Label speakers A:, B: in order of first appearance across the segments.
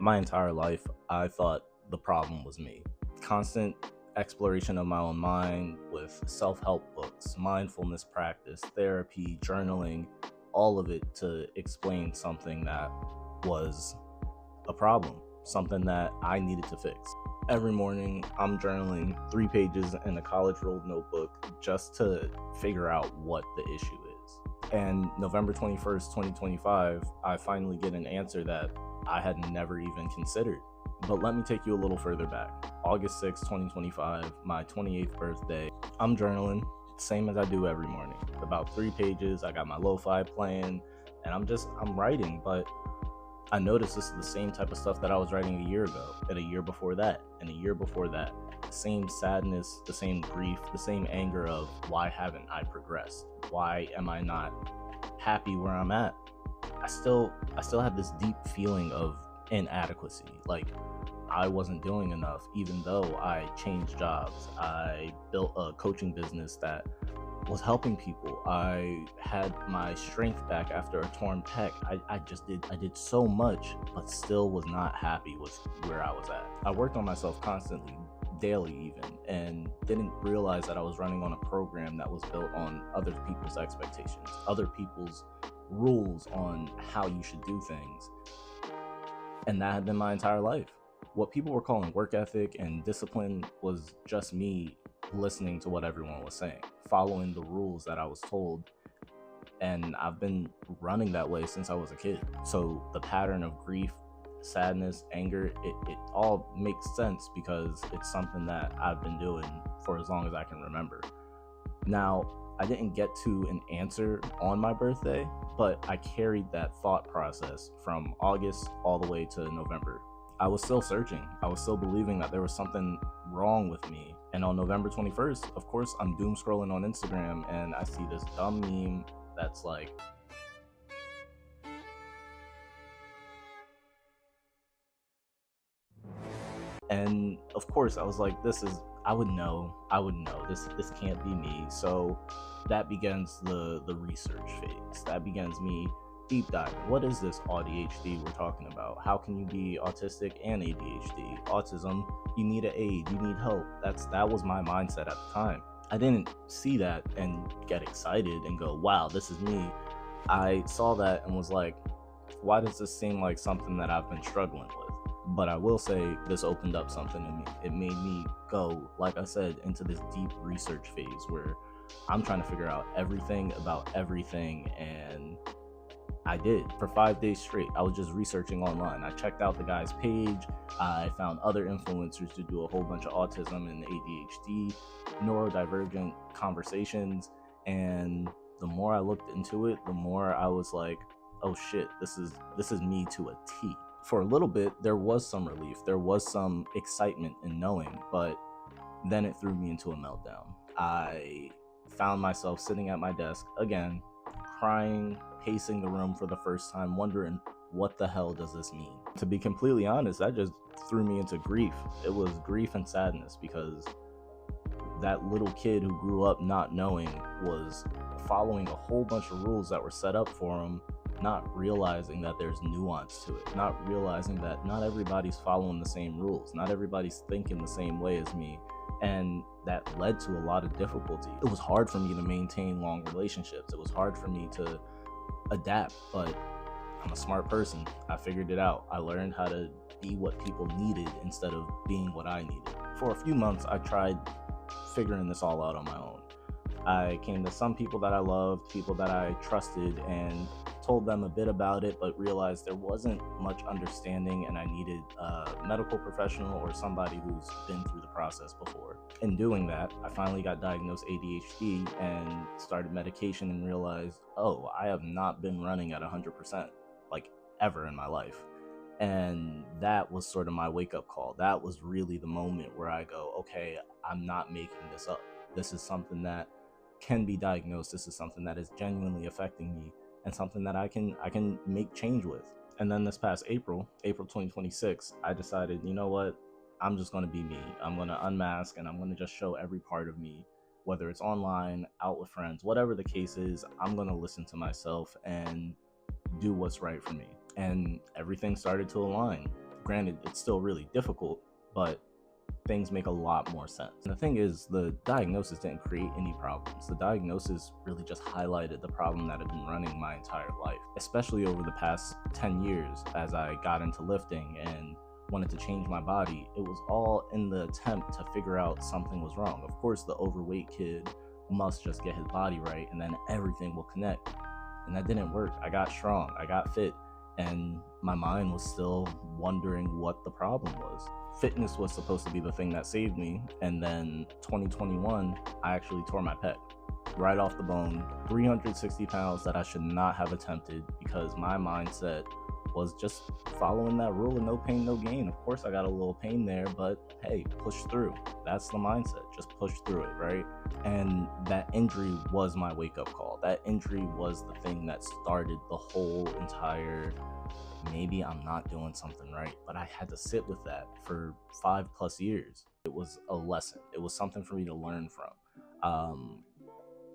A: My entire life, I thought the problem was me. Constant exploration of my own mind with self help books, mindfulness practice, therapy, journaling, all of it to explain something that was a problem, something that I needed to fix. Every morning, I'm journaling 3 pages in a college rolled notebook just to figure out what the issue is. And November 21st, 2025, I finally get an answer that I had never even considered. But let me take you a little further back. August 6th, 2025, my 28th birthday, I'm journaling, same as I do every morning. About 3 pages, I got my lo-fi playing, and I'm writing, but I noticed this is the same type of stuff that I was writing a year ago, and a year before that, and a year before that. The same sadness, the same grief, the same anger of why haven't I progressed? Why am I not happy where I'm at? I still have this deep feeling of inadequacy. Like I wasn't doing enough, even though I changed jobs. I built a coaching business that was helping people. I had my strength back after a torn pec. I did so much, but still was not happy with where I was at. I worked on myself constantly, daily even, and didn't realize that I was running on a program that was built on other people's expectations, other people's rules on how you should do things. And that had been my entire life. What people were calling work ethic and discipline was just me listening to what everyone was saying, following the rules that I was told. And I've been running that way since I was a kid. So the pattern of grief, sadness, anger, it all makes sense because it's something that I've been doing for as long as I can remember. Now, I didn't get to an answer on my birthday, but I carried that thought process from August all the way to November. I was still searching. I was still believing that there was something wrong with me. And on November 21st, of course, I'm doom scrolling on Instagram and I see this dumb meme that's like, and of course I was like, I would know this can't be me. So that begins the research phase. That begins me deep diving. What is this ADHD we're talking about? How can you be autistic and ADHD? Autism, you need an aid, you need help. That was my mindset at the time. I didn't see that and get excited and go, wow, this is me. I saw that and was like, why does this seem like something that I've been struggling with? But I will say this opened up something in me. It made me go, like I said, into this deep research phase where I'm trying to figure out everything about everything. And I did for 5 days straight. I was just researching online. I checked out the guy's page. I found other influencers to do a whole bunch of autism and ADHD, neurodivergent conversations. And the more I looked into it, the more I was like, oh shit, this is me to a T. For a little bit, there was some relief. There was some excitement in knowing, but then it threw me into a meltdown. I found myself sitting at my desk again, crying, pacing the room for the first time, wondering what the hell does this mean? To be completely honest, that just threw me into grief. It was grief and sadness because that little kid who grew up not knowing was following a whole bunch of rules that were set up for him, not realizing that there's nuance to it, not realizing that not everybody's following the same rules, not everybody's thinking the same way as me. And that led to a lot of difficulty. It was hard for me to maintain long relationships. It was hard for me to adapt, but I'm a smart person. I figured it out. I learned how to be what people needed instead of being what I needed. For a few months, I tried figuring this all out on my own. I came to some people that I loved, people that I trusted, and told them a bit about it, but realized there wasn't much understanding and I needed a medical professional or somebody who's been through the process before. In doing that, I finally got diagnosed ADHD and started medication and realized, oh, I have not been running at 100%, like ever in my life. And that was sort of my wake up call. That was really the moment where I go, okay, I'm not making this up. This is something that can be diagnosed. This is something that is genuinely affecting me and something that I can make change with. And then this past April 2026, I decided, you know what? I'm just going to be me. I'm going to unmask and I'm going to just show every part of me, whether it's online, out with friends, whatever the case is. I'm going to listen to myself and do what's right for me. And everything started to align. Granted, it's still really difficult, but things make a lot more sense. And the thing is, the diagnosis didn't create any problems. The diagnosis really just highlighted the problem that had been running my entire life, especially over the past 10 years as I got into lifting and wanted to change my body. It was all in the attempt to figure out something was wrong. Of course, the overweight kid must just get his body right and then everything will connect. And that didn't work. I got strong, I got fit, and my mind was still wondering what the problem was. Fitness was supposed to be the thing that saved me, and then 2021, I actually tore my pec right off the bone. 360 pounds that I should not have attempted because my mindset was just following that rule of no pain, no gain. Of course, I got a little pain there, but hey, push through. That's the mindset. Just push through it, right? And that injury was my wake up call. That injury was the thing that started the whole entire, maybe I'm not doing something right, but I had to sit with that for 5+ years. It was a lesson. It was something for me to learn from.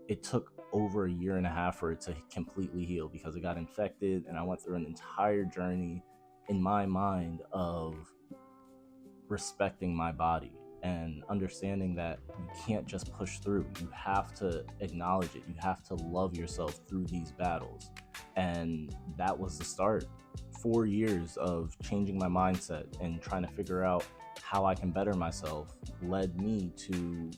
A: It took over a year and a half for it to completely heal because it got infected, and I went through an entire journey in my mind of respecting my body and understanding that you can't just push through. You have to acknowledge it. You have to love yourself through these battles. And that was the start. 4 years of changing my mindset and trying to figure out how I can better myself led me to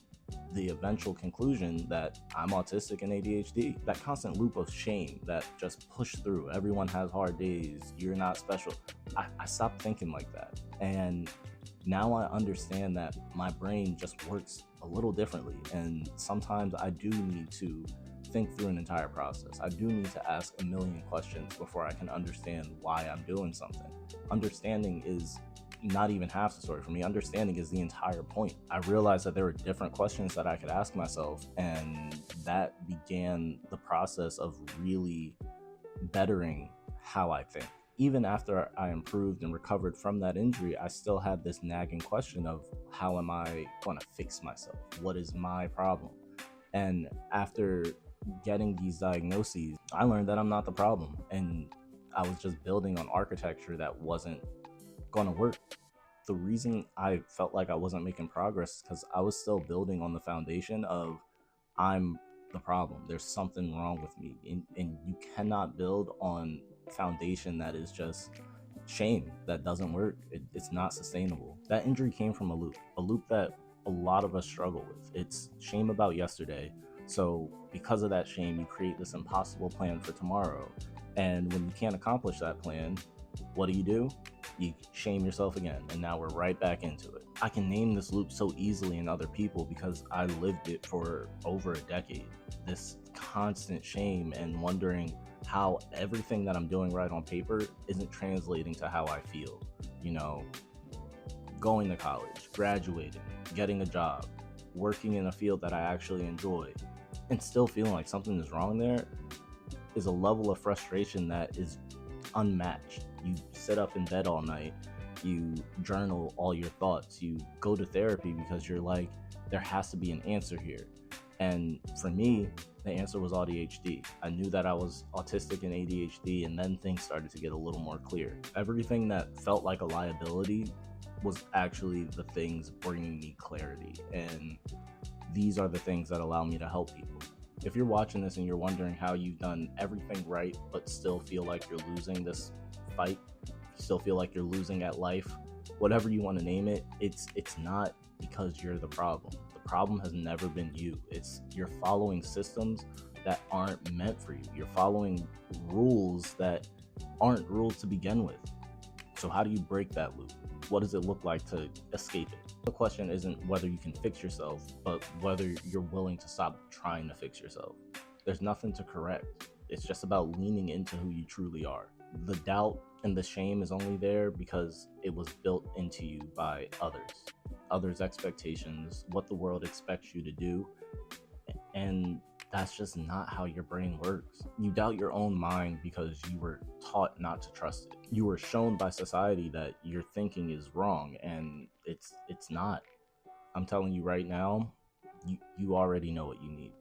A: the eventual conclusion that I'm autistic and ADHD. That constant loop of shame that just push through. Everyone has hard days. You're not special. I stopped thinking like that. And now I understand that my brain just works a little differently. And sometimes I do need to think through an entire process. I do need to ask a million questions before I can understand why I'm doing something. Understanding is not even half the story for me. Understanding is the entire point. I realized that there were different questions that I could ask myself, and that began the process of really bettering how I think. Even after I improved and recovered from that injury, I still had this nagging question of how am I going to fix myself? What is my problem? And after getting these diagnoses, I learned that I'm not the problem, and I was just building on architecture that wasn't gonna work. The reason I felt like I wasn't making progress is because I was still building on the foundation of I'm the problem. There's something wrong with me. And you cannot build on foundation that is just shame that doesn't work. It's not sustainable. That injury came from a loop that a lot of us struggle with. It's shame about yesterday. So because of that shame, you create this impossible plan for tomorrow. And when you can't accomplish that plan, what do? You shame yourself again, and now we're right back into it. I can name this loop so easily in other people because I lived it for over a decade. This constant shame and wondering how everything that I'm doing right on paper isn't translating to how I feel. You know, going to college, graduating, getting a job, working in a field that I actually enjoy, and still feeling like something is wrong there is a level of frustration that is unmatched. You sit up in bed all night, you journal all your thoughts, you go to therapy because you're like, there has to be an answer here. And for me, the answer was ADHD. I knew that I was autistic and ADHD, and then things started to get a little more clear. Everything that felt like a liability was actually the things bringing me clarity. And these are the things that allow me to help people. If you're watching this and you're wondering how you've done everything right but still feel like you're losing this fight, you still feel like you're losing at life, whatever you want to name it, it's not because you're the problem. The problem has never been you. It's you're following systems that aren't meant for you. You're following rules that aren't rules to begin with. So how do you break that loop? What does it look like to escape it? The question isn't whether you can fix yourself, but whether you're willing to stop trying to fix yourself. There's nothing to correct. It's just about leaning into who you truly are. The doubt and the shame is only there because it was built into you by others' expectations, what the world expects you to do, and that's just not how your brain works. You doubt your own mind because you were taught not to trust it. You were shown by society that your thinking is wrong, and it's not. I'm telling you right now, you already know what you need.